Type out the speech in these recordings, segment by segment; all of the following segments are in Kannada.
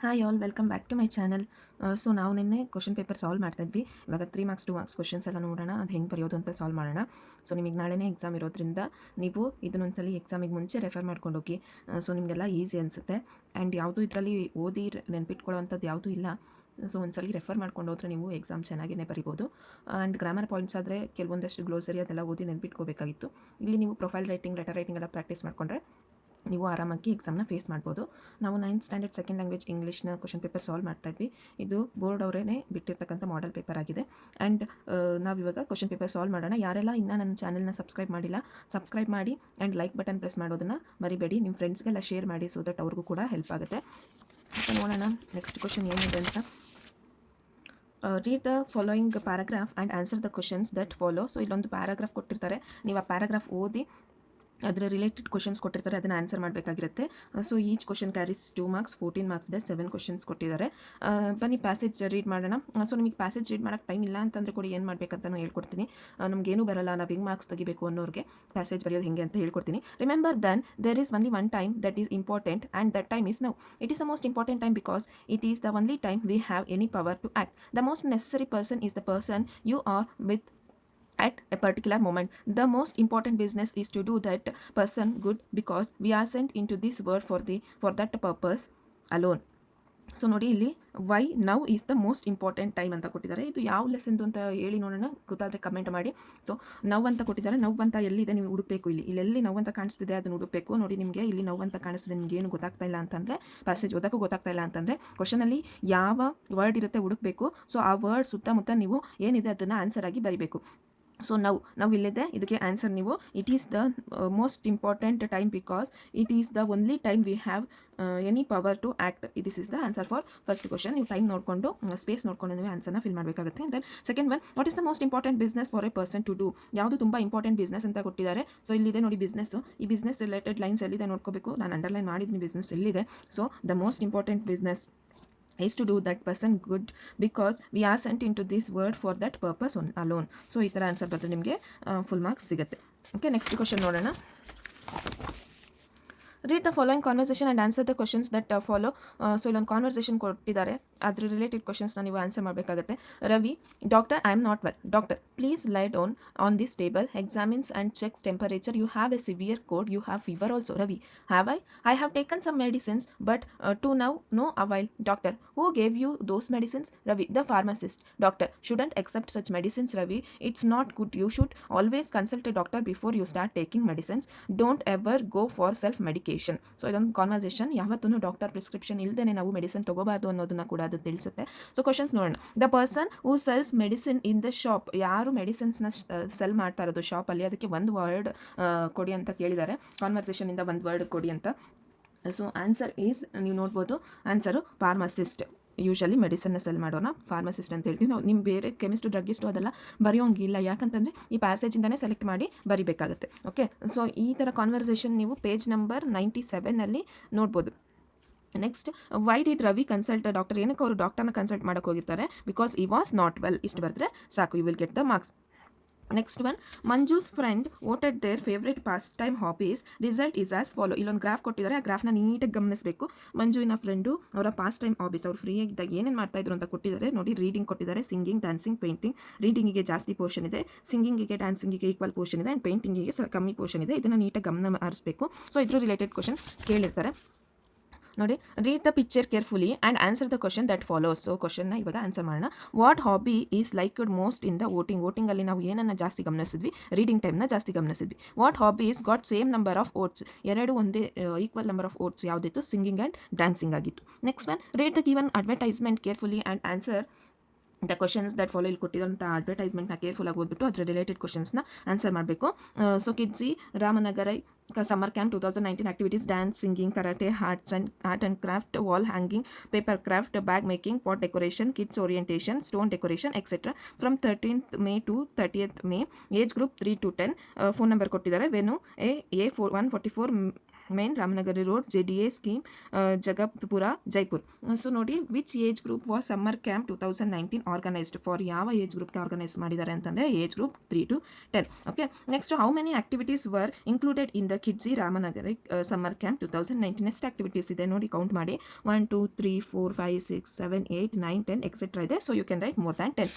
Hi all welcome back to my channel. So ನಾವು ನಿನ್ನೆ ಕ್ವಶನ್ ಪೇಪರ್ ಸಾಲ್ವ್ ಮಾಡ್ತಾಯಿದ್ವಿ. ಇವಾಗ 3 ಮಾರ್ಕ್ಸ್ 2 ಮಾರ್ಕ್ಸ್ ಕ್ವಶನ್ಸ್ ಎಲ್ಲ ನೋಡೋಣ, ಅದು ಹೆಂಗೆ ಬರೆಯೋದು ಅಂತ ಸಾಲ್ವ್ ಮಾಡೋಣ. ಸೊ ನಿಮಗೆ ನಾಳೆನೇ ಎಕ್ಸಾಮ್ ಇರೋದ್ರಿಂದ ನೀವು ಇದನ್ನೊಂದ್ಸಲಿ ಎಕ್ಸಾಮಿಗೆ ಮುಂಚೆ ರೆಫರ್ ಮಾಡ್ಕೊಂಡು ಹೋಗಿ. ಸೊ ನಿಮಗೆಲ್ಲ ಈಸಿ ಅನಿಸುತ್ತೆ. ಆ್ಯಂಡ್ ಯಾವುದು ಇದರಲ್ಲಿ ಓದಿ ನೆನ್ಪಿಟ್ಕೊಳ್ಳೋವಂಥದ್ದು ಯಾವುದೂ ಇಲ್ಲ. ಸೊ ಒಂದ್ಸಲಿ ರೆಫರ್ ಮಾಡ್ಕೊಂಡು ಹೋದ್ರೆ ನೀವು ಎಕ್ಸಾಮ್ ಚೆನ್ನಾಗಿಯೇ ಬರಿಬೋದು. ಆ್ಯಂಡ್ ಗ್ರಾಮರ್ ಪಾಯಿಂಟ್ಸ್ ಆದರೆ ಕೆಲವೊಂದಷ್ಟು ಗ್ಲೋಸರಿ ಅದೆಲ್ಲ ಓದಿ ನೆನ್ಪಿಟ್ಕೋಬೇಕಾಗಿತ್ತು. ಇಲ್ಲಿ ನೀವು ಪ್ರೊಫೈಲ್ ರೈಟಿಂಗ್, ಲೆಟರ್ ರೈಟಿಂಗ್ ಎಲ್ಲ ಪ್ರಾಕ್ಟೀಸ್ ಮಾಡಿಕೊಂಡ್ರೆ ನೀವು ಆರಾಮಾಗಿ ಎಕ್ಸಾಮ್ನ ಫೇಸ್ ಮಾಡ್ಬೋದು. ನಾವು 9th ಸ್ಟ್ಯಾಂಡರ್ಡ್ ಸೆಕೆಂಡ್ ಲ್ಯಾಂಗ್ವೇಜ್ ಇಂಗ್ಲೀಷ್ನ ಕ್ವಶನ್ ಪೇಪರ್ ಸಾಲ್ವ್ ಮಾಡ್ತಾಯಿದ್ವಿ. ಇದು ಬೋರ್ಡ್ ಅವರೇ ಬಿಟ್ಟಿರ್ತಕ್ಕಂಥ ಮಾಡೆಲ್ ಪೇಪರ್ ಆಗಿದೆ. ಆ್ಯಂಡ್ ನಾವಿವಾಗ ಕ್ವಶನ್ ಪೇಪರ್ ಸಾಲ್ವ್ ಮಾಡೋಣ. ಯಾರೆಲ್ಲ ಇನ್ನೂ ನನ್ನ ಚಾನಲ್ನ ಸಬ್ಸ್ಕ್ರೈಬ್ ಮಾಡಿಲ್ಲ, ಸಬ್ಸ್ಕ್ರೈಬ್ ಮಾಡಿ ಆ್ಯಂಡ್ ಲೈಕ್ ಬಟನ್ ಪ್ರೆಸ್ ಮಾಡೋದನ್ನು ಮರಿಬೇಡಿ. ನಿಮ್ಮ ಫ್ರೆಂಡ್ಸ್ಗೆಲ್ಲ ಶೇರ್ ಮಾಡಿ, ಸೊ ದಟ್ ಅವ್ರಿಗೂ ಕೂಡ ಹೆಲ್ಪ್ ಆಗುತ್ತೆ. ಸೊ ನೋಡೋಣ ನೆಕ್ಸ್ಟ್ ಕ್ವಶನ್ ಏನಿದೆ ಅಂತ. Read the following paragraph and answer the questions that follow. So ಇಲ್ಲೊಂದು ಪ್ಯಾರಾಗ್ರಾಫ್ ಕೊಟ್ಟಿರ್ತಾರೆ, ನೀವು ಆ ಪ್ಯಾರಾಗ್ರಾಫ್ ಓದಿ ಅದರ ರಿಲೇಟೆಡ್ ಕ್ವಶನ್ಸ್ ಕೊಟ್ಟಿರ್ತಾರೆ, ಅದನ್ನು ಆನ್ಸರ್ ಮಾಡಬೇಕಾಗಿರುತ್ತೆ. So each question carries 2 marks, 14 marks ಇದೆ, 7 ಕ್ವಶನ್ಸ್ ಕೊಟ್ಟಿದ್ದಾರೆ. ಬನ್ನಿ ಪ್ಯಾಸೇಜ್ ರೀಡ್ ಮಾಡೋಣ. ಸೊ ನಿಮಗೆ ಪ್ಯಾಸೇಜ್ ರೀಡ್ ಮಾಡೋಕ್ಕೆ ಟೈಮ್ ಇಲ್ಲ ಅಂತಂದರೆ ಕೂಡ ಏನು ಮಾಡಬೇಕಂತಲೂ ಹೇಳ್ಕೊಡ್ತೀನಿ. ನಮಗೇನು ಬರಲ್ಲ, ನಾವು ಹೆಂಗೆ ಮಾರ್ಕ್ಸ್ ತೆಗಿಬೇಕು ಅನ್ನೋರಿಗೆ ಪ್ಯಾಸೇಜ್ ಬರೆಯೋದು ಹೆಂಗೆ ಅಂತ ಹೇಳ್ಕೊಡ್ತೀನಿ. Remember then there is only one time that is important and that time is now. It is the most important time because it is the only time we have any power to act. The most necessary person is the person you are with at a particular moment. The most important business is to do that person good because we are sent into this world for that purpose alone. So ನೋಡಿ, ಇಲ್ಲಿ why now is the most important time ಅಂತ ಕೊಟ್ಟಿದ್ದಾರೆ. ಇದು ಯಾವ ಲೆಸನ್ದು ಅಂತ ಹೇಳಿ ನೋಡೋಣ, ಗೊತ್ತಾದರೆ ಕಮೆಂಟ್ ಮಾಡಿ. ಸೊ ನವ್ ಅಂತ ಕೊಟ್ಟಿದ್ದಾರೆ, ನವ್ ಅಂತ ಎಲ್ಲಿದೆ ನೀವು ಹುಡುಕಬೇಕು. ಇಲ್ಲೆಲ್ಲಿ ನವ್ ಅಂತ ಕಾಣಿಸ್ತಿದೆ ಅದನ್ನು ಹುಡುಕಬೇಕು. ನೋಡಿ, ನಿಮಗೆ ಇಲ್ಲಿ ನವ್ ಅಂತ ಕಾಣಿಸ್ತಿದೆ, ನಿಮ್ಗೆ ಏನು ಗೊತ್ತಾಗ್ತಾ ಇಲ್ಲ ಅಂತಂದರೆ, ಪ್ಯಾಸೇಜ್ ಓದೋಕ್ಕೂ ಗೊತ್ತಾಗ್ತಾ ಇಲ್ಲ ಅಂತಂದರೆ ಕ್ವಶನಲ್ಲಿ ಯಾವ ವರ್ಡ್ ಇರುತ್ತೆ ಹುಡುಕಬೇಕು. ಸೊ ಆ ವರ್ಡ್ ಸುತ್ತಮುತ್ತ ನೀವು ಏನಿದೆ ಅದನ್ನು ಆನ್ಸರ್ ಆಗಿ ಬರಿಬೇಕು. ಸೊ ನಾವು ಇಲ್ಲಿದೆ, ಇದಕ್ಕೆ ಆನ್ಸರ್ ನೀವು it is the most important time because it is the only time we have any power to act. This is the answer for first question. ನೀವು ಟೈಮ್ ನೋಡಿಕೊಂಡು ಸ್ಪೇಸ್ ನೋಡಿಕೊಂಡು ನೀವು ಆನ್ಸರ್ನ ಫಿಲ್ ಮಾಡಬೇಕಾಗುತ್ತೆ. Then second one, what is the most important business for a person to do. ಯಾವುದು ತುಂಬ ಇಂಪಾರ್ಟೆಂಟ್ ಬಿಸ್ನೆಸ್ ಅಂತ ಕೊಟ್ಟಿದ್ದಾರೆ. ಸೊ ಇಲ್ಲಿದೆ ನೋಡಿ ಬಿಸ್ನೆಸ್ಸು. ಈ ಬಿಸ್ನೆಸ್ ರಿಲೇಟೆಡ್ ಲೈನ್ಸ್ ಎಲ್ಲಿದೆ ನೋಡ್ಕೋಬೇಕು. ನಾನು ಅಂಡರ್ಲೈನ್ ಮಾಡಿದ್ದೀನಿ ಬಿಸ್ನೆಸ್ ಎಲ್ಲಿದೆ. So the most important business is to do that person good because we are sent into this world for that purpose alone. So ಈ ಥರ ಆನ್ಸರ್ ಬರೆದು ನಿಮಗೆ ಫುಲ್ ಮಾರ್ಕ್ಸ್ ಸಿಗುತ್ತೆ. ಓಕೆ, ನೆಕ್ಸ್ಟ್ ಕ್ವಶನ್ ನೋಡೋಣ. Read the following conversation and answer the questions that follow. So ಇಲ್ಲೊಂದು ಕಾನ್ವರ್ಸೇಷನ್ ಕೊಟ್ಟಿದ್ದಾರೆ, ಅದ್ರ ರಿಲೇಟೆಡ್ ಕ್ವಶನ್ಸ್ನ ನೀವು ಆನ್ಸರ್ ಮಾಡಬೇಕಾಗುತ್ತೆ. Ravi, doctor, I am not well. Doctor, please lie down on this table, examines and checks temperature. You have a severe cold, you have fever also. Ravi, have I have taken some medicines but to now no avail. Doctor, who gave you those medicines? Ravi, the pharmacist. Doctor, shouldn't accept such medicines, Ravi. It's not good. You should always consult a doctor before you start taking medicines. Don't ever go for self-medication. So ಇದೊಂದು ಕಾನ್ವರ್ಸೇಷನ್. ಯಾವತ್ತೂ ಡಾಕ್ಟರ್ ಪ್ರಿಸ್ಕ್ರಿಪ್ಷನ್ ಇಲ್ಲದೇ ನಾವು ಮೆಡಿಸಿನ್ ತಗೋಬಾರ್ದು ಅನ್ನೋದನ್ನ ಕೂಡ ಅದು ತಿಳಿಸುತ್ತೆ. ಸೊ ಕ್ವಶನ್ಸ್ ನೋಡೋಣ. The person who cells medicine in the shop. ಯಾರು ಮೆಡಿಸಿನ್ಸ್ನ ಸೆಲ್ ಮಾಡ್ತಾ ಇರೋದು ಶಾಪಲ್ಲಿ, ಅದಕ್ಕೆ ಒಂದು ವರ್ಡ್ ಕೊಡಿ ಅಂತ ಕೇಳಿದ್ದಾರೆ. ಕಾನ್ವರ್ಸೇಷನಿಂದ ಒಂದು ವರ್ಡ್ ಕೊಡಿ ಅಂತ. ಸೊ ಆನ್ಸರ್ ಈಸ್, ನೀವು ನೋಡ್ಬೋದು ಆನ್ಸರು ಫಾರ್ಮಸಿಸ್ಟ್. ಯೂಶಲಿ ಮೆಡಿಸನ್ನ ಸೆಲ್ ಮಾಡೋಣ ಫಾರ್ಮಸಿಸ್ಟ್ ಅಂತ ಹೇಳ್ತೀವಿ ನಾವು. ನಿಮ್ಮ ಬೇರೆ ಕೆಮಿಸ್ಟು, ಡ್ರಗ್ಗಿಸ್ಟು ಅದೆಲ್ಲ ಬರೆಯೋಂಗಿಲ್ಲ, ಯಾಕಂತಂದರೆ ಈ ಪ್ಯಾಸೇಜಿಂದನೇ ಸೆಲೆಕ್ಟ್ ಮಾಡಿ ಬರಿಬೇಕಾಗುತ್ತೆ. ಓಕೆ, ಸೊ ಈ ಥರ ಕಾನ್ವರ್ಸೇಷನ್ ನೀವು ಪೇಜ್ ನಂಬರ್ 97 ನೋಡ್ಬೋದು. Next, why did Ravi consult doctor. ಏನಕ್ಕೆ ಅವರು ಡಾಕ್ಟರ್ನ ಕನ್ಸಲ್ಟ್ ಮಾಡೋಕೆ ಹೋಗಿರ್ತಾರೆ? ಬಿಕಾಸ್ ಈ ವಾಸ್ ನಾಟ್ ವೆಲ್. ಇಷ್ಟು ಬರೆದ್ರೆ ಸಾಕು, you will get the marks. Next one, Manju's friend voted their favourite pastime hobbies. Result is as follow. ಇಲ್ಲೊಂದು ಗ್ರಾಫ್ ಕೊಟ್ಟಿದ್ದಾರೆ, ಆ ಗ್ರಾಫ್ನ ನೀಟಾಗಿ ಗಮನಿಸಬೇಕು. ಮಂಜುವಿನ ಫ್ರೆಂಡು ಅವರ ಪಾಸ್ಟ್ ಟೈಮ್ ಹಾಬೀಸ್, ಅವ್ರು ಫ್ರೀ ಆಗಿದ್ದಾಗ ಏನೇನು ಮಾಡ್ತಾಯಿದ್ರು ಅಂತ ಕೊಟ್ಟಿದ್ದಾರೆ ನೋಡಿ. ರೀಡಿಂಗ್ ಕೊಟ್ಟಿದ್ದಾರೆ, ಸಿಂಗಿಂಗ್, ಡ್ಯಾನ್ಸಿಂಗ್, ಪೇಂಟಿಂಗ್. ರೀಡಿಂಗಿಗೆ ಜಾಸ್ತಿ ಪೋರ್ಷನ್ ಇದೆ, ಸಿಂಗಿಂಗಿಗೆ, ಡ್ಯಾನ್ಸಿಂಗಿಗೆ ಈಕ್ವಲ್ ಪೋರ್ಷನ್ ಇದೆ, ಆ್ಯಂಡ್ ಪೇಂಟಿಂಗಿಗೆ ಕಮ್ಮಿ ಪೋರ್ಷನ್ ಇದೆ. ಇದನ್ನು ನೀಟಾಗಿ ಗಮನ ಹರಿಸಬೇಕು. ಸೊ ಇದ್ರ ರಿಲೇಟೆಡ್ ಕ್ವಶನ್ ಕೇಳಿರ್ತಾರೆ ನೋಡಿ. Read the picture carefully and answer the question that follows. So ಕ್ವಶನ್ನ ಇವಾಗ ಆನ್ಸರ್ ಮಾಡೋಣ. What hobby is liked most in the ವೋಟಿಂಗಲ್ಲಿ ನಾವು ಏನನ್ನು ಜಾಸ್ತಿ ಗಮನಿಸಿದ್ವಿ? ರೀಡಿಂಗ್ ಟೈಮ್ನ ಜಾಸ್ತಿ ಗಮನಿಸಿದ್ವಿ. What hobby is got same number of votes. ಎರಡು ಒಂದೇ ಈಕ್ವಲ್ ನಂಬರ್ ಆಫ್ ಓಟ್ಸ್ ಯಾವುದಿತ್ತು? ಸಿಂಗಿಂಗ್ ಆ್ಯಂಡ್ ಡ್ಯಾನ್ಸಿಂಗ್ ಆಗಿತ್ತು. Next one, read the given advertisement carefully and answer the questions that follow. ಇಲ್ಲಿ ಕೊಟ್ಟಿರೋಂಥ ಅಡ್ವರ್ಟೈಸ್ಮೆಂಟ್ನ ಕೇರ್ಫುಲ್ಲಾಗಿ ಓದ್ಬಿಟ್ಟು ಅದರ ರಿಲೇಟೆಡ್ ಕ್ವಶನ್ಸ್ನ ಆನ್ಸರ್ ಮಾಡಬೇಕು. So Kidzee Ramanagara summer camp 2019 activities: dance, singing, karate, art and craft, wall hanging, paper craft, bag making, pot decoration, kids orientation, stone decoration etcetera. From 13th May to 30th May. Age group 3 to 10. Phone number ಕೊಟ್ಟಿದ್ದಾರೆ. Venue A 144 main Ramnagari road JDA scheme Jagatpura Jaipur. So ನೋಡಿ which age group was summer camp 2019 organised for ಯಾವ ಏಜ್ ಗ್ರೂಪ್ಗೆ ಆರ್ಗನೈಸ್ ಮಾಡಿದ್ದಾರೆ ಅಂತಂದರೆ age group 3 to 10. Okay, next how many activities were included in the Kidzee Ramnagari summer camp 2019. Next activities ಇದೆ ನೋಡಿ, ಕೌಂಟ್ ಮಾಡಿ. 1 2 3 4 5 6 7 8 9 10 ಎಕ್ಸೆಟ್ರಾ ಇದೆ. So you can write more than 10.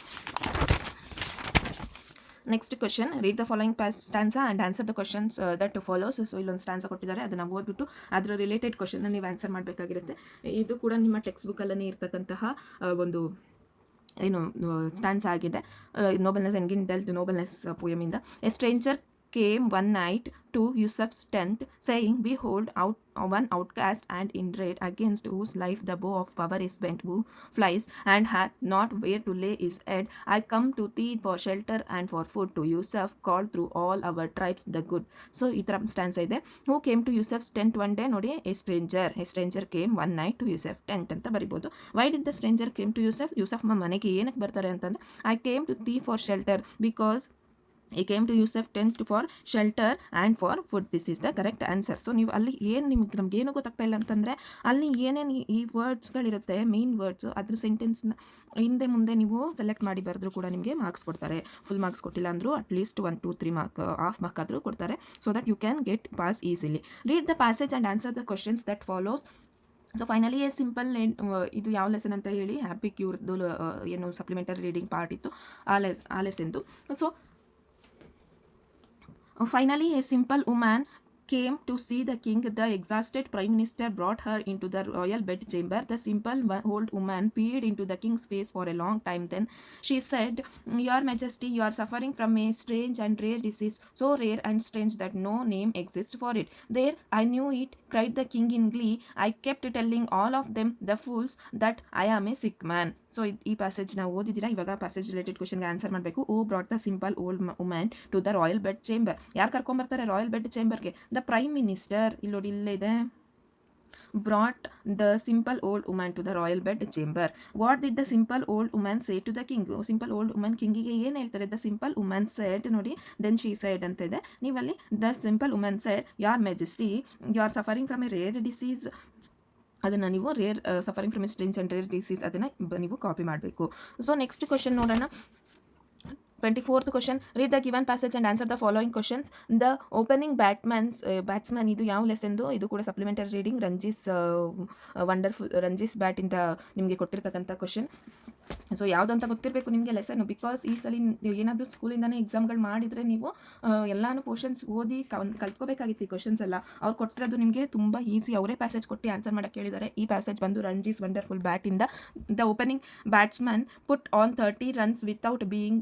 Next question, read the following stanza and answer the questions that follows. So ಇಲ್ಲೊಂದು ಸ್ಟ್ಯಾನ್ಸಾ ಕೊಟ್ಟಿದ್ದಾರೆ, ಅದನ್ನು ಓದ್ಬಿಟ್ಟು ಅದರ ರಿಲೇಟೆಡ್ ಕ್ವಶನ್ನ ನೀವು ಆನ್ಸರ್ ಮಾಡಬೇಕಾಗಿರುತ್ತೆ. ಇದು ಕೂಡ ನಿಮ್ಮ ಟೆಕ್ಸ್ಟ್ ಬುಕ್ಕಲ್ಲೇ ಇರ್ತಕ್ಕಂತಹ ಒಂದು ಏನು ಸ್ಟ್ಯಾನ್ಸ್ ಆಗಿದೆ. ನೋಬಲ್ನೆಸ್ ಎಂಗಿನ್ ಡೆಲ್ತ್ ನೋಬಲ್ನೆಸ್ ಪೋಯಮಿಂದ. A stranger came one night to Yusuf's tent, saying, "Behold, one outcast and in dread, against whose life the bow of power is bent, who flies and hath not where to lay his head. I come to thee for shelter and for food. To Yusuf called through all our tribes the good." So ಈ ಥರ ಸ್ಟ್ಯಾನ್ಸ್ ಇದೆ. Who came to Yusuf's tent one day? ನೋಡಿ, a stranger came one night to Yusuf's tent ಅಂತ ಬರಿಬೋದು. Why did the stranger came to Yusuf? Yusuf ಮನೆಗೆ ಏನಕ್ಕೆ ಬರ್ತಾರೆ ಅಂತಂದರೆ, I came to thee for shelter because he came to Yusuf tent for shelter and for food. This is the correct answer. So ನೀವು ಅಲ್ಲಿ ಏನು ನಮ್ಗೆ ಏನು ಗೊತ್ತಾಗ್ತಾ ಇಲ್ಲ ಅಂತಂದರೆ, ಅಲ್ಲಿ ಏನೇನು ಈ ವರ್ಡ್ಸ್ಗಳಿರುತ್ತೆ, ಮೇನ್ ವರ್ಡ್ಸು, ಅದ್ರ ಸೆಂಟೆನ್ಸ್ನ ಹಿಂದೆ ಮುಂದೆ ನೀವು ಸೆಲೆಕ್ಟ್ ಮಾಡಿ ಬರೆದ್ರು ಕೂಡ ನಿಮಗೆ ಮಾರ್ಕ್ಸ್ ಕೊಡ್ತಾರೆ. ಫುಲ್ ಮಾರ್ಕ್ಸ್ ಕೊಟ್ಟಿಲ್ಲ ಅಂದರೂ ಅಟ್ಲೀಸ್ಟ್ 1 2 3 ಮಾರ್ಕ್ ಹಾಫ್ ಮಾರ್ಕ್ ಆದರೂ ಕೊಡ್ತಾರೆ. So that you can get pass easily. Read the passage and answer the questions that follows. So finally a simple ಇದು ಯಾವ ಲೆಸನ್ ಅಂತ ಹೇಳಿ, ಹ್ಯಾಪಿ ಕ್ಯೂರ್ದು ಏನು ಸಪ್ಲಿಮೆಂಟರಿ ರೀಡಿಂಗ್ ಪಾರ್ಟ್ ಇತ್ತು, ಆ ಲೆಸನ್ದು. So finally, a simple woman came to see the king. The exhausted prime minister brought her into the royal bedchamber. The simple old woman peered into the king's face for a long time. Then she said, "Your Majesty, you are suffering from a strange and rare disease, so rare and strange that no name exists for it." "There, I knew it," cried the king in glee. "I kept telling all of them, the fools, that I am a sick man." So ಈ ಪ್ಯಾಸೇಜ್ನ ಓದಿದ್ದೀರಾ. ಇವಾಗ ಪ್ಯಾಸೇಜ್ ರಿಲೇಟೆಡ್ ಕ್ವಶನ್ಗೆ ಆನ್ಸರ್ ಮಾಡಬೇಕು. Who brought the simple old women to the royal bed chamber? ಯಾರು ಕರ್ಕೊಂಬರ್ತಾರೆ ರಾಯಲ್ ಬೆಡ್ ಚೇಂಬರ್ಗೆ? The prime minister. ಇಲ್ಲಿ ನೋಡಿ, ಇಲ್ಲೇ ಇದೆ, brought the simple old woman to the royal bed chamber. What did the simple old woman say to the king? Simple old woman ಕಿಂಗಿಗೆ ಏನು ಹೇಳ್ತಾರೆ? The simple woman said, ನೋಡಿ, then she said ಅಂತ ಇದೆ. ನೀವಲ್ಲಿ the simple woman said, "Your Majesty, you are suffering from a rare disease." ಅದನ್ನು ನೀವು suffering from strange and rare disease ಅದನ್ನು ನೀವು ಕಾಪಿ ಮಾಡಬೇಕು. ಸೊ ನೆಕ್ಸ್ಟ್ ಕ್ವಶನ್ ನೋಡೋಣ. 24th question, read the given passage and answer the following questions. The opening batsman ಇದು ಯಾವ ಲೆಸನ್ದು? ಇದು ಕೂಡ ಸಪ್ಲಿಮೆಂಟರಿ ರೀಡಿಂಗ್, ರಂಜೀಸ್ ವಂಡರ್ಫುಲ್ ರಂಜೀಸ್ ಬ್ಯಾಟ್ ಇಂದ ನಿಮಗೆ ಕೊಟ್ಟಿರ್ತಕ್ಕಂಥ ಕ್ವಶನ್. ಸೊ ಯಾವುದಂತ ಗೊತ್ತಿರಬೇಕು ನಿಮಗೆ ಲೆಸನ್ನು, ಬಿಕಾಸ್ ಈ ಸಲ ಏನಾದರೂ ಸ್ಕೂಲಿಂದನೇ ಎಕ್ಸಾಮ್ಗಳು ಮಾಡಿದರೆ ನೀವು ಎಲ್ಲಾನು ಪೋರ್ಷನ್ಸ್ ಓದಿ ಕಲ್ತ್ಕೋಬೇಕಾಗಿತ್ತು. ಈ ಕ್ವಶನ್ಸ್ ಎಲ್ಲ ಅವ್ರು ಕೊಟ್ಟಿರೋದು ನಿಮಗೆ ತುಂಬ ಈಸಿ, ಅವರೇ ಪ್ಯಾಸೇಜ್ ಕೊಟ್ಟು ಆನ್ಸರ್ ಮಾಡೋಕ್ಕೆ ಹೇಳಿದ್ದಾರೆ. ಈ ಪ್ಯಾಸೇಜ್ ಬಂದು ರಂಜೀಸ್ ವಂಡರ್ಫುಲ್ ಬ್ಯಾಟಿಂದ. The opening batsman put on 30 runs without being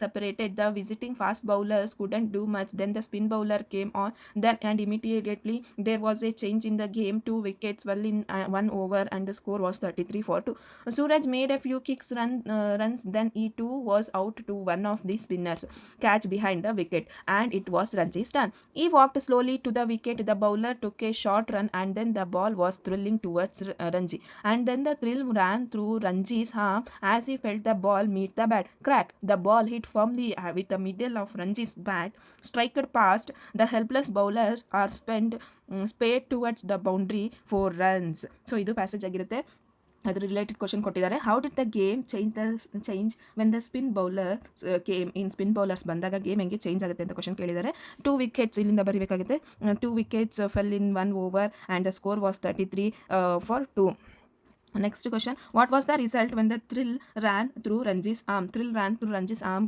separated. The visiting fast bowlers couldn't do much. Then the spin bowler came on, then and immediately there was a change in the game. 2 wickets fell in 1 over and the score was 33-2. Suraj made a few kicks runs, then he too was out to one of the spinners catch behind the wicket, and it was Ranji's turn. He walked slowly to the wicket. The bowler took a short run, and then the ball was thrilling towards Ranji, and then the thrill ran through Ranji's arm as he felt the ball meet the bat. Crack! The ball hit firmly with the middle of Ranji's bat, striked past the helpless bowlers are sped towards the boundary for runs. So ಇದು ಪ್ಯಾಸೇಜ್ ಆಗಿರುತ್ತೆ. ಅದರ ರಿಲೇಟೆಡ್ ಕ್ವಶನ್ ಕೊಟ್ಟಿದ್ದಾರೆ. How did the game change when the spin bowler came in? Spin bowlers ಬಂದಾಗ ಗೇಮ್ ಹೆಂಗೆ ಚೇಂಜ್ ಆಗುತ್ತೆ ಅಂತ ಕ್ವಶನ್ ಕೇಳಿದ್ದಾರೆ. 2 wickets ಇಲ್ಲಿಂದ ಬರೀಬೇಕಾಗುತ್ತೆ. 2 wickets fell in 1 over and the score was 33-2. Next question, what was the result when the thrill ran through Ranji's arm? Thrill ran through Ranji's arm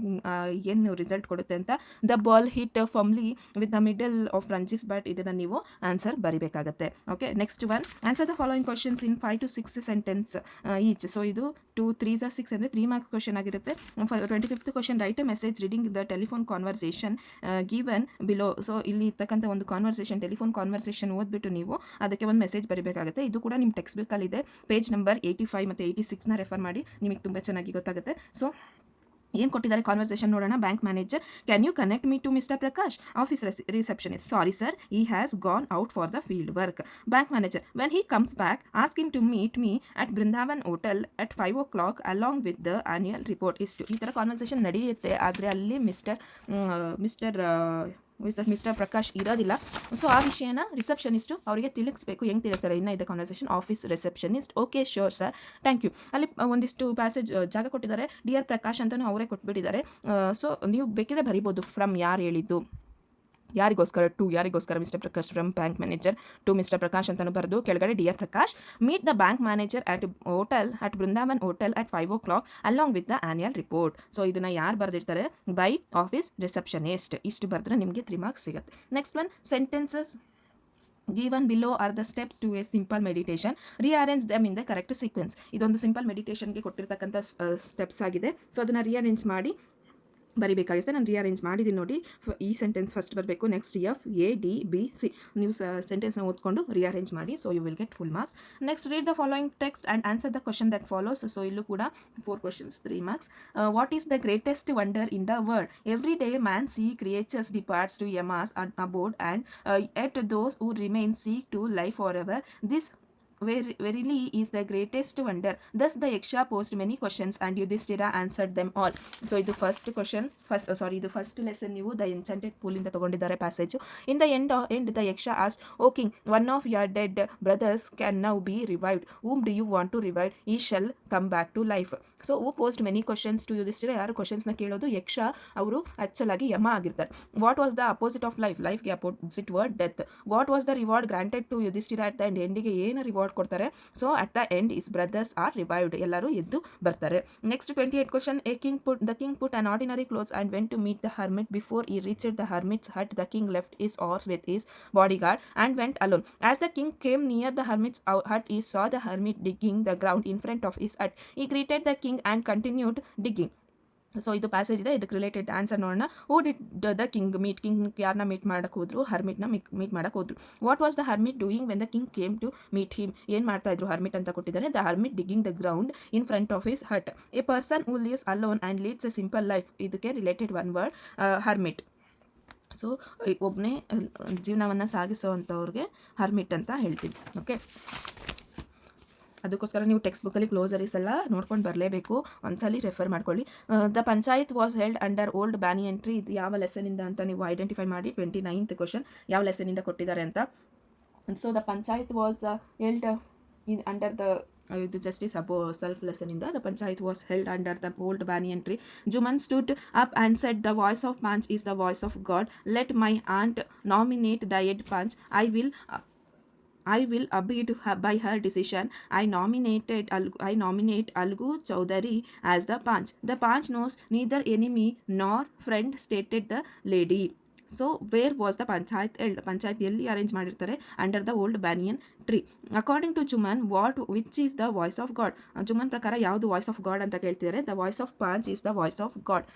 ಏನು ರಿಸಲ್ಟ್ ಕೊಡುತ್ತೆ ಅಂತ. The ball hit firmly with the middle of Ranji's bat. ಇದನ್ನು ನೀವು ಆನ್ಸರ್ ಬರಿಬೇಕಾಗತ್ತೆ. Okay, next one, answer the following questions in 5 to 6 sentence each. So ಇದು 2 3 6 ಅಂದರೆ 3 ಮಾರ್ಕ್ ಕ್ವಶನ್ ಆಗಿರುತ್ತೆ. 25th question, right A message reading the telephone conversation given below. So ಇಲ್ಲಿ ಇರ್ತಕ್ಕಂಥ ಒಂದು ಕಾನ್ವರ್ಸೇಷನ್, ಟೆಲಿಫೋನ್ ಕಾನ್ವರ್ಸೇಷನ್ ಓದ್ಬಿಟ್ಟು ನೀವು ಅದಕ್ಕೆ ಒಂದು ಮೆಸೇಜ್ ಬರೀಬೇಕಾಗುತ್ತೆ. ಇದು ಕೂಡ ನಿಮ್ಮ ಟೆಕ್ಸ್ಟ್ ಬುಕ್ಕಲ್ಲಿದೆ. ಪೇಜ್ ನಂಬರ್ 85 ಮತ್ತು 86ನ ರೆಫರ್ ಮಾಡಿ, ನಿಮಗೆ ತುಂಬ ಚೆನ್ನಾಗಿ ಗೊತ್ತಾಗುತ್ತೆ. ಸೊ ಏನು ಕೊಟ್ಟಿದ್ದಾರೆ ಕಾನ್ವರ್ಸೇಷನ್ ನೋಡೋಣ. Bank manager, can you connect me to mister Prakash? Office receptionist, sorry sir, he has gone out for the field work. Bank manager, when he comes back, ask him to meet me at Brindavan hotel at 5 o'clock along with the annual report. ಇಷ್ಟು ಈ ಥರ ಕಾನ್ವರ್ಸೇಷನ್ ನಡೆಯುತ್ತೆ. ಆದರೆ ಅಲ್ಲಿ ಮಿಸ್ಟರ್ ಮಿಸ್ಟರ್ ಪ್ರಕಾಶ್ ಇರೋದಿಲ್ಲ. ಸೊ ಆ ವಿಷಯನ ರಿಸೆಪ್ಷನಿಸ್ಟು ಅವರಿಗೆ ತಿಳಿಸ್ಬೇಕು. ಹೆಂಗೆ ತಿಳಿಸ್ತಾರೆ ಇನ್ನು ಇದೆ conversation. Office receptionist okay sure sir thank you. ಅಲ್ಲಿ ಒಂದಿಷ್ಟು ಪ್ಯಾಸೇಜ್ ಜಾಗ ಕೊಟ್ಟಿದ್ದಾರೆ. ಡಿಯರ್ ಪ್ರಕಾಶ್ ಅಂತಲೂ ಅವರೇ ಕೊಟ್ಬಿಟ್ಟಿದ್ದಾರೆ. ಸೊ ನೀವು ಬೇಕಿದ್ರೆ ಬರಿಬೋದು ಫ್ರಮ್ ಯಾರು ಹೇಳಿದ್ದು, ಯಾರಿಗೋಸ್ಕರ ಟು ಯಾರಿಗೋಸ್ಕರ mister Prakash from bank manager to mister Prakash ಅಂತಲೂ ಬರೆದು ಕೆಳಗಡೆ dear Prakash meet the bank manager at Brindavan hotel at 5 o'clock along with the annual report. So ಇದನ್ನು ಯಾರು ಬರೆದಿರ್ತಾರೆ, ಬೈ ಆಫೀಸ್ ರಿಸೆಪ್ಷನಿಸ್ಟ್. ಇಷ್ಟು ಬರೆದ್ರೆ ನಿಮಗೆ 3 marks ಸಿಗುತ್ತೆ. Next one sentences given below are the steps to a simple meditation. Rearrange them in the correct sequence. ಇದೊಂದು ಸಿಂಪಲ್ ಮೆಡಿಟೇಷನ್ಗೆ ಕೊಟ್ಟಿರ್ತಕ್ಕಂಥ ಸ್ಟೆಪ್ಸ್ ಆಗಿದೆ. ಸೊ ಅದನ್ನು ರಿಅರೇಂಜ್ ಮಾಡಿ ಬರಿಬೇಕಾಗುತ್ತೆ. ನಾನು ರಿಅರೇಂಜ್ ಮಾಡಿದ್ದೀನಿ ನೋಡಿ. ಈ ಸೆಂಟೆನ್ಸ್ ಫಸ್ಟ್ ಬರಬೇಕು, next F A D B C. ನೀವು ಸೆಂಟೆನ್ಸ್ನ ಓದ್ಕೊಂಡು ರಿಅರೇಂಜ್ ಮಾಡಿ. So you will get full marks. Next read the following text and answer the question that follows. So ಇಲ್ಲೂ ಕೂಡ 4 questions 3 marks. What is the greatest wonder in the world? Every day man see creatures departs to Yama's abode and yet those who remain seek to life for ever. This verily is the greatest wonder. Thus the Yaksha posed many questions and Yudhishthira answered them all. So ಇದು ಫಸ್ಟ್ ಕ್ವಶನ್, ಇದು ಫಸ್ಟ್ ಲೆಸನ್. ನೀವು ದ ಎನ್ಚೆಂಟೆಡ್ ಪೂಲ್ ಇಂದ ತಗೊಂಡಿದ್ದಾರೆ passage. In the end the Yaksha ಆಸ್, O king, one of your dead brothers can now be revived. whom do you want to revive? he shall come back to life. So who posed many questions to Yudhishthira. ಯಾರು ಕ್ವಶನ್ಸ್ನ ಕೇಳೋದು? ಯಕ್ಷ. ಅವರು ಆ್ಯಕ್ಚುಲಾಗಿ ಯಮ ಆಗಿರ್ತಾರೆ. What was the opposite of life? ಲೈಫ್ಗೆ opposite word death. What was the reward granted to Yudhishthira at the end? ಎಂಡಿಗೆ ಏನು ರಿವಾರ್ಡ್ ಕೊಡ್ತಾರೆ? So at the end his brothers are revived. ಎಲ್ಲರೂ ಎದ್ದು ಬರ್ತಾರೆ. Next 28 question. The king put on ordinary clothes and went to meet the hermit. Before ಈ reached the hermit's hut the king left his horse with his bodyguard and went alone. As the king came near the hermit's hut, he saw the hermit digging the ground in front of his hut. He greeted the king and continued digging. So ಇದು ಪ್ಯಾಸೇಜ್ ಇದೆ. ಇದಕ್ಕೆ ರಿಲೇಟೆಡ್ ಆನ್ಸರ್ ನೋಡೋಣ. Who did the king meet? King ಯಾರನ್ನ ಮೀಟ್ ಮಾಡಕ್ಕೆ ಹೋದ್ರು? ಹರ್ಮಿಟ್ನ ಮೀಟ್ ಮಾಡಕ್ಕೆ ಹೋದ್ರು. What was the hermit doing when the king came to meet him? ಏನು ಮಾಡ್ತಾ ಇದ್ರು ಹರ್ಮಿಟ್ ಅಂತ ಕೊಟ್ಟಿದ್ದಾರೆ. The hermit digging the ground in front of his hut. A person who lives alone and leads a simple life. ಇದಕ್ಕೆ related one word hermit. So ಒಬ್ಬನೇ ಜೀವನವನ್ನು ಸಾಗಿಸೋ ಅಂಥವ್ರಿಗೆ ಹರ್ಮಿಟ್ ಅಂತ ಹೇಳ್ತೀವಿ. ಓಕೆ, ಅದಕ್ಕೋಸ್ಕರ ನೀವು ಟೆಕ್ಸ್ಟ್ ಬುಕ್ಕಲ್ಲಿ ಕ್ಲೋಸರೀಸ್ ಎಲ್ಲ ನೋಡ್ಕೊಂಡು ಬರಲೇಬೇಕು. ಒಂದ್ಸಲಿ ರೆಫರ್ ಮಾಡ್ಕೊಳ್ಳಿ. The panchayat was held under old banyan entry. ಇದು ಯಾವ ಲೆಸನಿಂದ ಅಂತ ನೀವು ಐಡೆಂಟಿಫೈ ಮಾಡಿ. 29th ಕ್ವಶನ್ ಯಾವ ಲೆಸನಿಂದ ಕೊಟ್ಟಿದ್ದಾರೆ ಅಂತ. So the panchayat was held under the ಇದು ಜಸ್ಟಿಸ್ ಅಬೋ ಸೆಲ್ಫ್ ಲೆಸನಿಂದ. The panchayat was held under the old banyan tree. Jumman stood up and said, the voice of panch is the voice of God. Let my aunt nominate the head panch. I will abide by her decision. I nominate Algu Chowdhury as the Panch. The Panch knows neither enemy nor friend, stated the lady. So where was the panchayat held? Panchayat ಎಲ್ಲಿ ಅರೇಂಜ್ ಮಾಡಿರ್ತಾರೆ? Under the old banyan tree. According to Jumman, which is the voice of God? Jumman ಪ್ರಕಾರ ಯಾವುದು ವಾಯ್ಸ್ ಆಫ್ ಗಾಡ್ ಅಂತ ಕೇಳ್ತಿದ್ದಾರೆ. The voice of panch is the voice of God.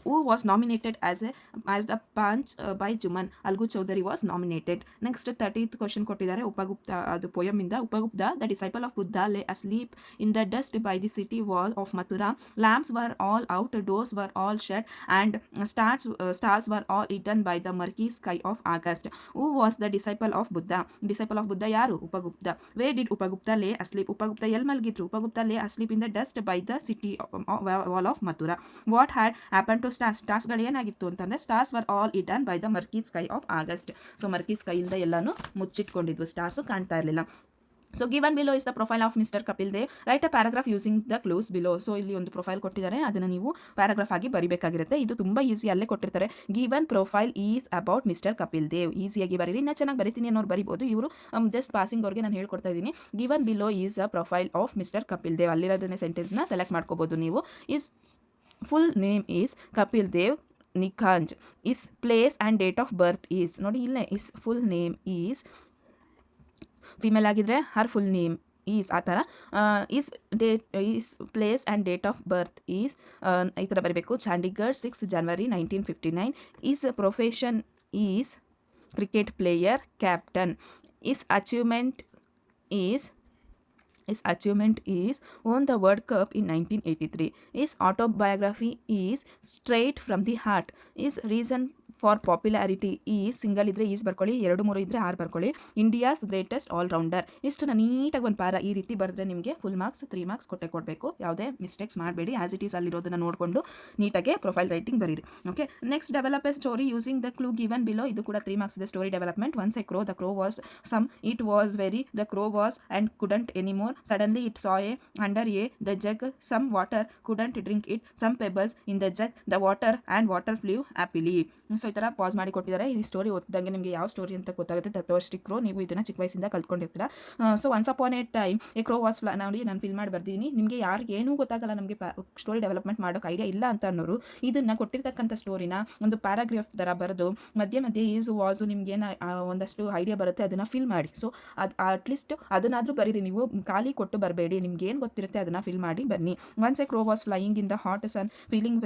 Who was nominated as the panch by Jumman? Algu Chaudhari was nominated. Next 30th question ಕೊಟ್ಟಿದ್ದಾರೆ. ಉಪಗುಪ್ತ, ಅದು ಪೋಯಮಿಂದ. Upagupta, the disciple of Buddha, ಲೇ asleep in the dust by the city wall of Mathura. Lamps were all out, doors were all shut, and stars were all eaten by the murky sky of August. Who was the disciple of Buddha? Disciple of Buddha ಯಾರು? Upagupta. Where did Upagupta lay asleep? Upagupta ಎಲ್ಲಿ ಮಲಗಿದ್ರು? Upagupta lay asleep in the dust by the city wall of Mathura. What had happened to stars? ಸ್ಟಾರ್ಸ್ಗಳು ಏನಾಗಿತ್ತು ಅಂತಂದರೆ, stars were all eaten by the murky sky of August. So murky ಸ್ಕೈಯಿಂದ ಎಲ್ಲಾನು ಮುಚ್ಚಿಟ್ಕೊಂಡಿದ್ವು, ಸ್ಟಾರ್ಸು ಕಾಣ್ತಾ ಇರಲಿಲ್ಲ. So given below is the profile of mister Kapil Dev. Write a paragraph using the clues below. So ಇಲ್ಲಿ ಒಂದು ಪ್ರೊಫೈಲ್ ಕೊಟ್ಟಿದ್ದಾರೆ, ಅದನ್ನು ನೀವು ಪ್ಯಾರಾಗ್ರಾಫ್ ಆಗಿ ಬರಿಬೇಕಾಗಿರುತ್ತೆ. ಇದು ತುಂಬ ಈಸಿ, ಅಲ್ಲೇ ಕೊಟ್ಟಿರ್ತಾರೆ. Given profile is about mister Kapil Dev. ಈಸಿಯಾಗಿ ಬರೀರಿ. ಇನ್ನೂ ಚೆನ್ನಾಗಿ ಬರಿತೀನಿ ಅನ್ನೋರು ಬರಿಬೋದು. ಇವರು ಜಸ್ಟ್ ಪಾಸಿಂಗ್ ಅವ್ರಿಗೆ ನಾನು ಹೇಳ್ಕೊಡ್ತಾ ಇದ್ದೀನಿ. Given below is a profile of mister Kapil Dev. ಅಲ್ಲಿರೋದನ್ನೇ ಸೆಂಟೆನ್ಸ್ನ ಸೆಲೆಕ್ಟ್ ಮಾಡ್ಕೋಬೋದು ನೀವು. His full name is Kapil Dev Nikhanj. His place and date of birth is, ನೋಡಿ ಇಲ್ಲೇ his full name is, female ಆಗಿದ್ರೆ ಹರ್ ಫುಲ್ ನೇಮ್ ಈಸ್, ಆ ಥರ. His place and date of birth is, ಈ ಥರ ಬರಬೇಕು. Chandigarh 6 January 1959. His profession is cricket player, captain. His achievement is won the World Cup in 1983. His autobiography is straight from the heart. His reason for popularity is single ಇದ್ದರೆ ಈಸ್ ಬರ್ಕೊಳ್ಳಿ, 2 3 ಇದ್ದರೆ ಆರ್ ಬರ್ಕೊಳ್ಳಿ. India's greatest allrounder. ಇಷ್ಟನ್ನು ನೀಟಾಗಿ ಒಂದು ಪ್ಯಾರಾ ಈ ರೀತಿ ಬರೆದ್ರೆ ನಿಮಗೆ ಫುಲ್ ಮಾರ್ಕ್ಸ್ 3 ಮಾರ್ಕ್ಸ್ ಕೊಡಬೇಕು. ಯಾವುದೇ ಮಿಸ್ಟೇಕ್ಸ್ ಮಾಡಬೇಡಿ, ಆಸ್ ಇಟ್ ಈಸ್ ಅಲ್ಲಿರೋದನ್ನು ನೋಡಿಕೊಂಡು ನೀಟಾಗಿ ಪ್ರೊಫೈಲ್ ರೈಟಿಂಗ್ ಬರೀರಿ. Okay, next develop a story using the clue given below. ಇದು ಕೂಡ 3 ಮಾರ್ಕ್ಸ್ ಇದೆ. Story development. Once a crow, the crow was some, it was very, the crow was and couldn't anymore, suddenly it saw a under a the jug, some water, couldn't drink it, some pebbles in the jug, the water and water flew happily. So ಈ ಥರ ಪಾಸ್ ಮಾಡಿ ಕೊಟ್ಟಿದ್ದಾರೆ. ಈ ಸ್ಟೋರಿ ಓದಿದಂಗೆ ನಿಮಗೆ ಯಾವ ಸ್ಟೋರಿ ಅಂತ ಗೊತ್ತಾಗುತ್ತೆ. ತತ್ವಷ್ಟಿ ಕ್ರೋ, ನೀವು ಇದನ್ನು ಚಿಕ್ಕ ವಯಸ್ಸಿಂದ ಕಲ್ತ್ಕೊಂಡಿರ್ತೀರ. So once upon a time a crow was ನೋಡಿ ನಾನು ಫಿಲ್ ಮಾಡಿ ಬರ್ತೀನಿ. ನಿಮಗೆ ಯಾರಿಗೆ ಏನೂ ಗೊತ್ತಾಗಲ್ಲ, ನಮಗೆ ಸ್ಟೋರಿ ಡೆವಲಪ್ಮೆಂಟ್ ಮಾಡೋಕೆ ಐಡಿಯಾ ಇಲ್ಲ ಅಂತ ಅನ್ನೋರು ಇದನ್ನು ಕೊಟ್ಟಿರ್ತಕ್ಕಂಥ ಸ್ಟೋರಿನ ಒಂದು ಪ್ಯಾರಾಗ್ರಾಫ್ ಥರ ಬರೆದು ಮಧ್ಯೆ ಈಸು ವಾಸು ನಿಮಗೇನು ಒಂದಷ್ಟು ಐಡಿಯಾ ಬರುತ್ತೆ ಅದನ್ನು ಫಿಲ್ ಮಾಡಿ. ಸೊ ಅದು ಅಟ್ಲೀಸ್ಟ್ ಅದನ್ನಾದರೂ ಬರೀರಿ, ನೀವು ಖಾಲಿ ಕೊಟ್ಟು ಬರಬೇಡಿ. ನಿಮ್ಗೆ ಏನು ಗೊತ್ತಿರುತ್ತೆ ಅದನ್ನು ಫಿಲ್ ಮಾಡಿ ಬನ್ನಿ. Once a crow was flying in the hot sun feeling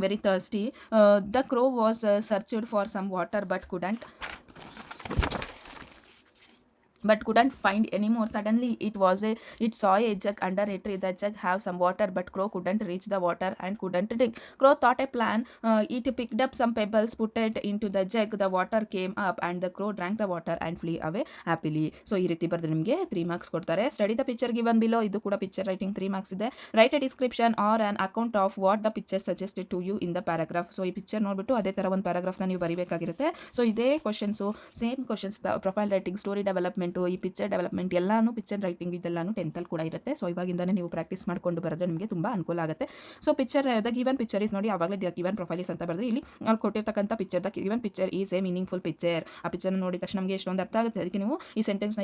very thirsty. The crow was searched for some water but couldn't find any more. Suddenly it saw a jug under a tree. The jug have some water, but crow couldn't reach the water and couldn't drink. Crow thought a plan. It picked up some pebbles, put it into the jug. The water came up and the crow drank the water and flew away happily. So ಈ ರೀತಿ ಬರೆದ್ರೆ ನಿಮಗೆ 3 ಮಾರ್ಕ್ಸ್ ಕೊಡ್ತಾರೆ. Study the picture given below. ಇದು ಕೂಡ ಪಿಕ್ಚರ್ ರೈಟಿಂಗ್ 3 ಮಾರ್ಕ್ಸ್ ಇದೆ. Write a description or an account of what the picture suggested to you in the paragraph. So ಈ ಪಿಕ್ಚರ್ ನೋಡ್ಬಿಟ್ಟು ಅದೇ ಥರ ಒಂದು ಪ್ಯಾರಾಗ್ರಾಫ್ನ ನೀವು ಬರೀಬೇಕಾಗಿರುತ್ತೆ. ಸೊ ಇದೇ questions, same questions, profile writing, story development, ಈ ಪಿಕ್ಚರ್ ಡೆವಲಪ್ಮೆಂಟ್ ಎಲ್ಲಾನು, ಪಿಕ್ಚರ್ ರೈಟಿಂಗ್ ಇದೆಲ್ಲಾನು 10th ಕೂಡ ಇರುತ್ತೆ. ಸೊ ಇವಾಗಿಂದಾನೇ ನೀವು ಪ್ರಾಕ್ಟೀಸ್ ಮಾಡ್ಕೊಂಡು ಬರೋದ್ರೆ ನಿಮಗೆ ತುಂಬ ಅನುಕೂಲ ಆಗುತ್ತೆ. So picture the given picture is ನೋಡಿ, ಆವಾಗಲೇ ದ ಗಿವನ್ ಪ್ರೊಫೈಲ್ ಇಸ್ ಅಂತ ಬರೆದ್ರೆ ಇಲ್ಲಿ ಅಲ್ಲಿ ಕೊಟ್ಟಿರ್ತಕ್ಕಂಥ picture the given picture is A meaningful picture. ಆ ಪಿಕ್ಚರ್ನ ನೋಡಿದ ತಕ್ಷಣ ನಮಗೆ ಎಷ್ಟೊಂದು ಅರ್ಥ ಆಗುತ್ತೆ. ಅದಕ್ಕೆ ನೀವು ಈ ಸೆಂಟೆನ್ಸ್ನ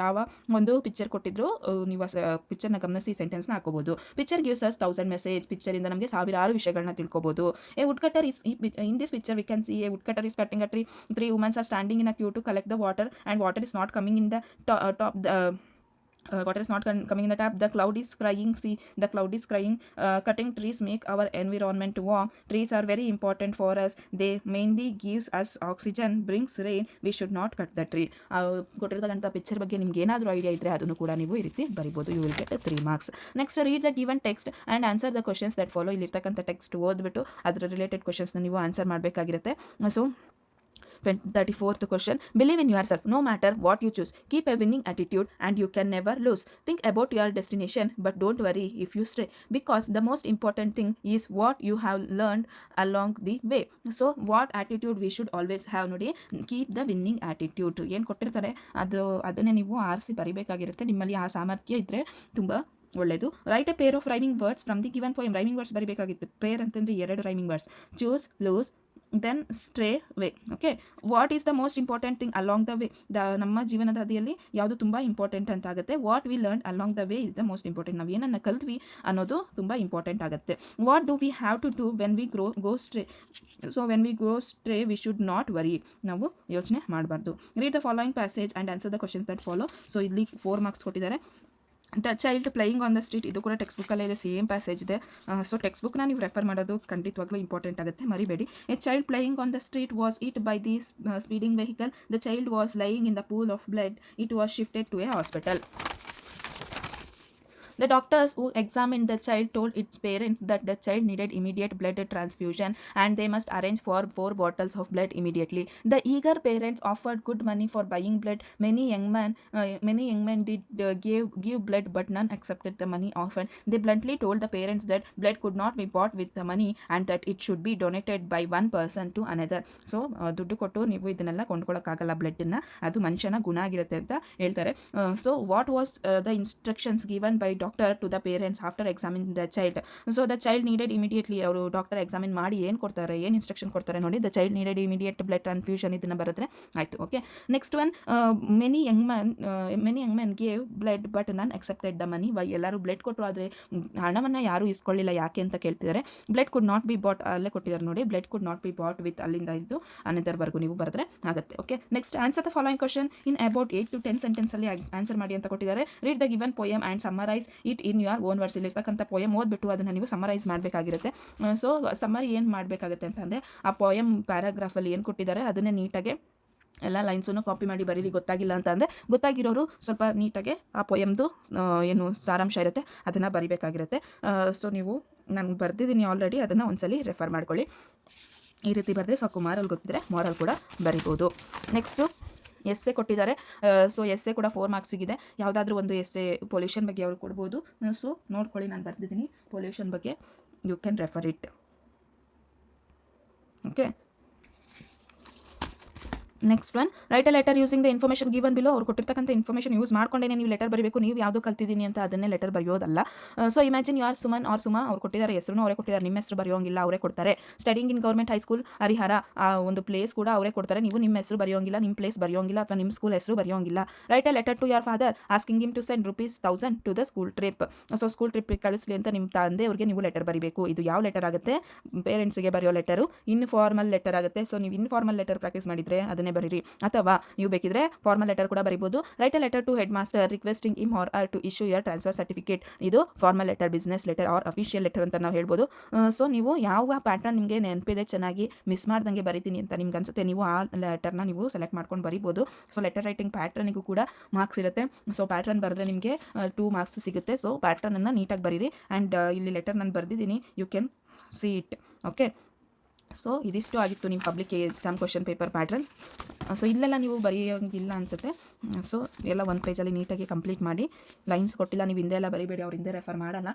ಯಾವ ಒಂದು ಪಿಕ್ಚರ್ ಕೊಟ್ಟಿದ್ರು ನೀವು ಪಿಕ್ಚರ್ನ ಗಮನಿಸಿ ಸೆಂಟೆನ್ಸ್ನ ಹಾಕೋಬಹುದು. Picture gives us 1000 message. ಪಿಕ್ಚರಿಂದ ನಮಗೆ ಸಾವಿರಾರು ವಿಷಯಗಳನ್ನ ತಿಳ್ಕೋಬಹುದು. A woodcutter is in this picture we can see a woodcutter is cutting a tree. 3 women are standing in a queue to collect the water and water is not coming in the top. Water is not coming in the tap. The cloud is crying. See, the cloud is crying. Cutting trees make our environment warm. Trees are very important for us. They mainly gives us oxygen, brings rain. We should not cut the tree. ಕೊಟ್ಟಿರ್ತಕ್ಕಂಥ ಪಿಕ್ಚರ್ ಬಗ್ಗೆ ನಿಮ್ಗೆ ಏನಾದರೂ ಐಡಿಯಾ ಇದ್ದರೆ ಅದನ್ನು ಕೂಡ ನೀವು ಈ ರೀತಿ ಬರಿಬೋದು. You will get 3 marks. Next read the given text and answer the questions that follow. ಇಲ್ಲಿರ್ತಕ್ಕಂಥ ಟೆಕ್ಸ್ಟ್ ಓದ್ಬಿಟ್ಟು ಅದರ ರಿಲೇಟೆಡ್ ಕ್ವಶನ್ಸ್ನ ನೀವು ಆನ್ಸರ್ ಮಾಡಬೇಕಾಗಿರುತ್ತೆ. So 34th question. Believe in yourself no matter what you choose. Keep a winning attitude and you can never lose. Think about your destination but don't worry if you stray, because the most important thing is what you have learned along the way. So what attitude we should always have ನೋಡಿ, keep the winning attitude. ಏನು ಕೊಟ್ಟಿರ್ತಾರೆ ಅದನ್ನೇ ನೀವು ಆರಿಸಿ ಬರಿಬೇಕಾಗಿರುತ್ತೆ. ನಿಮ್ಮಲ್ಲಿ ಆ ಸಾಮರ್ಥ್ಯ ಇದ್ದರೆ ತುಂಬ ಒಳ್ಳೆಯದು. Write a pair of rhyming words from the given poem. Rhyming words ಬರಿಬೇಕಾಗಿತ್ತು. ಪೇರ್ ಅಂತಂದರೆ 2 rhyming words. Choose, lose, then stray way. Okay, what is the most important thing along the way. ನಮ್ಮ ಜೀವನದ ಹಾದಿಯಲ್ಲಿ ಯಾವುದು ತುಂಬ ಇಂಪಾರ್ಟೆಂಟ್ ಅಂತ ಆಗುತ್ತೆ. What we learn along the way is the most important. ನಾವು ಏನನ್ನು ಕಲ್ತ್ವಿ ಅನ್ನೋದು ತುಂಬ ಇಂಪಾರ್ಟೆಂಟ್ ಆಗುತ್ತೆ. What do we have to do when we go stray. So when we go stray we should not worry. ನಾವು ಯೋಚನೆ ಮಾಡಬಾರ್ದು. Read the following passage and answer the questions that follow. So ಇಲ್ಲಿ 4 ಮಾರ್ಕ್ಸ್ ಕೊಟ್ಟಿದ್ದಾರೆ. The child playing on the street. ಇದು ಕೂಡ ಟೆಕ್ಸ್ಟ್ ಬುಕ್ಕಲ್ಲೇ ಇದೆ, ಸೇಮ್ ಪ್ಯಾಸೇಜ್ ಇದೆ. ಸೊ ಟೆಕ್ಸ್ಟ್ ಬುಕ್ನ ನೀವು ರೆಫರ್ ಮಾಡೋದು ಖಂಡಿತವಾಗ್ಲೂ ಇಂಪಾರ್ಟೆಂಟ್ ಆಗುತ್ತೆ, ಮರಿಬೇಡಿ. A child playing on the street was it by the speeding vehicle. The child was lying in the pool of blood. It was shifted to a hospital. The doctors who examined the child told its parents that the child needed immediate blood transfusion and they must arrange for 4 bottles of blood immediately. The eager parents offered good money for buying blood. Many young men did give blood, but none accepted the money offered. They bluntly told the parents that blood could not be bought with the money and that it should be donated by one person to another. So ದುಡ್ಡು ಕೊಟ್ಟು ನೀವು ಇದನ್ನೆಲ್ಲ ಕೊಂಡ್ಕೊಳ್ಳೋಕ್ಕಾಗಲ್ಲ, ಬ್ಲಡ್ಡನ್ನು, ಅದು ಮನುಷ್ಯನ ಗುಣ ಆಗಿರುತ್ತೆ ಅಂತ ಹೇಳ್ತಾರೆ. So what was the instructions given by doctor to the parents after examining the child. So the child needed immediately, ಅವರು ಡಾಕ್ಟರ್ ಎಕ್ಸಾಮಿನ್ ಮಾಡಿ ಏನು ಕೊಡ್ತಾರೆ, ಏನು ಇನ್ಸ್ಟ್ರಕ್ಷನ್ ಕೊಡ್ತಾರೆ ನೋಡಿ. The child needed immediate blood transfusion, ಇದನ್ನು ಬರೆದ್ರೆ ಆಯಿತು. Okay, next one. Many Young men gave blood but ನನ್ ಅಕ್ಸೆಪ್ಟೆಡ್ ದ ಮನಿ. ಎಲ್ಲರೂ ಬ್ಲಡ್ ಕೊಟ್ಟರು, ಆದರೆ ಹಣವನ್ನು ಯಾರೂ ಇಸ್ಕೊಳ್ಳಿಲ್ಲ. ಯಾಕೆ ಅಂತ ಕೇಳ್ತಿದ್ದಾರೆ. Blood could not be bought, ಅಲ್ಲೇ ಕೊಟ್ಟಿದ್ದಾರೆ ನೋಡಿ. Blood could not be bought with, ಅಲ್ಲಿಂದ ಇದ್ದು ಅನದರ್ವರೆಗೂ ನೀವು ಬರೆದ್ರೆ ಆಗುತ್ತೆ. Okay, next answer the following question in about 8 to 10 ಸೆಂಟೆನ್ಸಲ್ಲಿ ಆನ್ಸರ್ ಮಾಡಿ ಅಂತ ಕೊಟ್ಟಿದ್ದಾರೆ. Read the given poem and summarise it in your own words. ಇಲ್ಲಿರ್ತಕ್ಕಂಥ ಪೋಯಮ್ ಓದ್ಬಿಟ್ಟು ಅದನ್ನು ನೀವು ಸಮ್ಮರೈಸ್ ಮಾಡಬೇಕಾಗಿರುತ್ತೆ. ಸೊ ಸಮ್ಮರಿ ಏನು ಮಾಡಬೇಕಾಗುತ್ತೆ ಅಂತಂದರೆ, ಆ ಪೋಯಮ್ ಪ್ಯಾರಾಗ್ರಾಫಲ್ಲಿ ಏನು ಕೊಟ್ಟಿದ್ದಾರೆ ಅದನ್ನೇ ನೀಟಾಗಿ ಎಲ್ಲ ಲೈನ್ಸನ್ನು ಕಾಪಿ ಮಾಡಿ ಬರೀರಿ. ಗೊತ್ತಾಗಿಲ್ಲ ಅಂತ ಅಂದರೆ ಗೊತ್ತಾಗಿರೋರು ಸ್ವಲ್ಪ ನೀಟಾಗೆ ಆ ಪೋಯಮ್ದು ಏನು ಸಾರಾಂಶ ಇರುತ್ತೆ ಅದನ್ನು ಬರಿಬೇಕಾಗಿರುತ್ತೆ. ಸೊ ನೀವು ನಾನು ಬರೆದಿದ್ದೀನಿ ಆಲ್ರೆಡಿ, ಅದನ್ನು ಒಂದ್ಸಲಿ ರೆಫರ್ ಮಾಡ್ಕೊಳ್ಳಿ. ಈ ರೀತಿ ಬರೆದ್ರೆ ಸಾಕು. ಮಾರಲ್ ಗೊತ್ತಿದ್ರೆ ಮಾರಲ್ ಕೂಡ ಬರಿಬೋದು. ನೆಕ್ಸ್ಟು ಎಸ್ಸೆ ಕೊಟ್ಟಿದ್ದಾರೆ. ಸೊ ಎಸ್ಸೆ ಕೂಡ 4 ಮಾರ್ಕ್ಸಿಗಿದೆ. ಯಾವುದಾದ್ರೂ ಒಂದು ಎಸ್ಸೆ ಪೊಲ್ಯೂಷನ್ ಬಗ್ಗೆ ಅವರು ಕೊಡ್ಬೋದು. ಸೊ ನೋಡ್ಕೊಳ್ಳಿ, ನಾನು ಬರೆದಿದ್ದೀನಿ ಪೊಲ್ಯೂಷನ್ ಬಗ್ಗೆ, you can refer it. Okay, next one, write a letter using the information given below. ಅವ್ರು ಕೊಟ್ಟಿರ್ತಕ್ಕಂಥ ಇನ್ಫಾರ್ಮೇಷನ್ ಯೂಸ್ ಮಾಡ್ಕೊಂಡೇ ನೀವು ಲೆಟರ್ ಬರಬೇಕು. ನೀವು ಯಾವುದು ಕಲ್ತಿದ್ದೀನಿ ಅಂತ ಅದನ್ನೇ ಲೆಟರ್ ಬರೆಯೋದಲ್ಲ. So imagine you are Suman or Suma. ಅವ್ರು ಕೊಟ್ಟಿದ್ದಾರೆ, ಹೆಸರು ಅವರೇ ಕೊಟ್ಟಿದ್ದಾರೆ, ನಿಮ್ಮ ಹೆಸರು ಬರೆಯೋಂಗಿಲ್ಲ, ಅವರೇ ಕೊಡ್ತಾರೆ. Studying in government high school Harihara, ಆ ಒಂದು ಪ್ಲೇಸ್ ಕೂಡ ಅವರೇ ಕೊಡ್ತಾರೆ. ನೀವು ನಿಮ್ಮ ಹೆಸರು ಬರೆಯೋಂಗಿಲ್ಲ, ನಿಮ್ಮ ಪ್ಲೇಸ್ ಬರೆಯೋಂಗಿಲ್ಲ, ಅಥವಾ ನಿಮ್ಮ ಸ್ಕೂಲ್ ಹೆಸರು ಬರೆಯೋಂಗಿಲ್ಲ. Write a letter to your father asking him to send ₹1000 to the school trip. So school trip ಕಳಿಸ್ಲಿ ಅಂತ ನಿಮ್ಮ ತಂದೆಯವ್ರಿಗೆ ನೀವು ಲೆಟರ್ ಬರೀಬೇಕು. ಇದು ಯಾವ ಲೆಟರ್ ಆಗುತ್ತೆ? ಪೇರೆಂಟ್ಸ್ಗೆ ಬರೆಯೋ ಲೆಟರು ಇನ್ಫಾರ್ಮಲ್ ಲೆಟರ್ ಆಗುತ್ತೆ. ಸೊ ನೀವು ಇನ್ಫಾರ್ಮಲ್ ಲೆಟರ್ ಪ್ರಾಕ್ಟೀಸ್ ಮಾಡಿದರೆ ಅದನ್ನೇ ಬರೀರಿ. ಅಥವಾ ನೀವು ಬೇಕಿದ್ರೆ ಫಾರ್ಮಲ್ ಲೆಟರ್ ಕೂಡ ಬರೀಬಹುದು. Write a letter to headmaster requesting him or to issue your transfer certificate. ಇದು formal letter, business letter or official letter ಅಂತ ನಾವು ಹೇಳ್ಬೋದು. ಸೊ ನೀವು ಯಾವ ಪ್ಯಾಟರ್ನ್ ನಿಮಗೆ ನೆನಪಿದೆ, ಚೆನ್ನಾಗಿ ಮಿಸ್ ಮಾಡ್ದಂಗೆ ಬರೀತೀನಿ ಅಂತ ನಿಮ್ಗೆ ಅನ್ಸುತ್ತೆ, ನೀವು ಆ ಲೆಟರ್ನ ನೀವು ಸೆಲೆಕ್ಟ್ ಮಾಡ್ಕೊಂಡು ಬರೀಬೋದು. ಸೊ ಲೆಟರ್ ರೈಟಿಂಗ್ ಪ್ಯಾಟ್ರನಿಗೂ ಕೂಡ ಮಾರ್ಕ್ಸ್ ಇರುತ್ತೆ. ಸೊ ಪ್ಯಾಟ್ರನ್ ಬರೆದ್ರೆ ನಿಮಗೆ 2 ಮಾರ್ಕ್ಸ್ ಸಿಗುತ್ತೆ. ಸೊ ಪ್ಯಾಟ್ರನನ್ನು ನೀಟಾಗಿ ಬರೀರಿ. ಆ್ಯಂಡ್ ಇಲ್ಲಿ ಲೆಟರ್ ನಾನು ಬರೆದಿದ್ದೀನಿ, you can see it. Okay, so ಇದಿಷ್ಟು ಆಗಿತ್ತು ನಿಮ್ಮ public exam question paper pattern. So ಇಲ್ಲೆಲ್ಲ ನೀವು ಬರೆಯೋಂಗಿಲ್ಲ ಅನಿಸುತ್ತೆ. ಸೊ ಎಲ್ಲ ಒಂದು ಪೇಜಲ್ಲಿ ನೀಟಾಗಿ ಕಂಪ್ಲೀಟ್ ಮಾಡಿ. ಲೈನ್ಸ್ ಕೊಟ್ಟಿಲ್ಲ, ನೀವು ಹಿಂದೆ ಎಲ್ಲ ಬರೀಬೇಡಿ, ಅವ್ರು ಹಿಂದೆ ರೆಫರ್ ಮಾಡಲ್ಲ.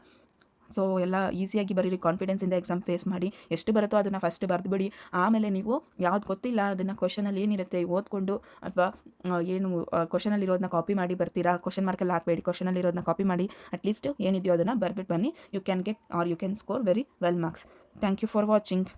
ಸೊ ಎಲ್ಲ ಈಸಿಯಾಗಿ ಬರೀರಿ, ಕಾನ್ಫಿಡೆನ್ಸಿಂದ ಎಕ್ಸಾಮ್ ಫೇಸ್ ಮಾಡಿ. ಎಷ್ಟು ಬರುತ್ತೋ ಅದನ್ನು ಫಸ್ಟ್ ಬರೆದುಬಿಡಿ. ಆಮೇಲೆ ನೀವು ಯಾವ್ದು ಗೊತ್ತಿಲ್ಲ ಅದನ್ನು ಕ್ವಶನಲ್ಲಿ ಏನಿರುತ್ತೆ ಓದ್ಕೊಂಡು, ಅಥವಾ ಏನು ಕ್ವಶನಲ್ಲಿರೋದನ್ನ ಕಾಪಿ ಮಾಡಿ ಬರ್ತೀರಾ, ಕ್ವಶನ್ ಮಾರ್ಕಲ್ಲಿ ಹಾಕಬೇಡಿ, ಕ್ವಶನಲ್ಲಿರೋದನ್ನ ಕಾಪಿ ಮಾಡಿ ಅಟ್ಲೀಸ್ಟ್ ಏನಿದೆಯೋ ಅದನ್ನು ಬರೆದ್ಬಿಟ್ಟು ಬನ್ನಿ. You can get or you can score very well marks. Thank you for watching.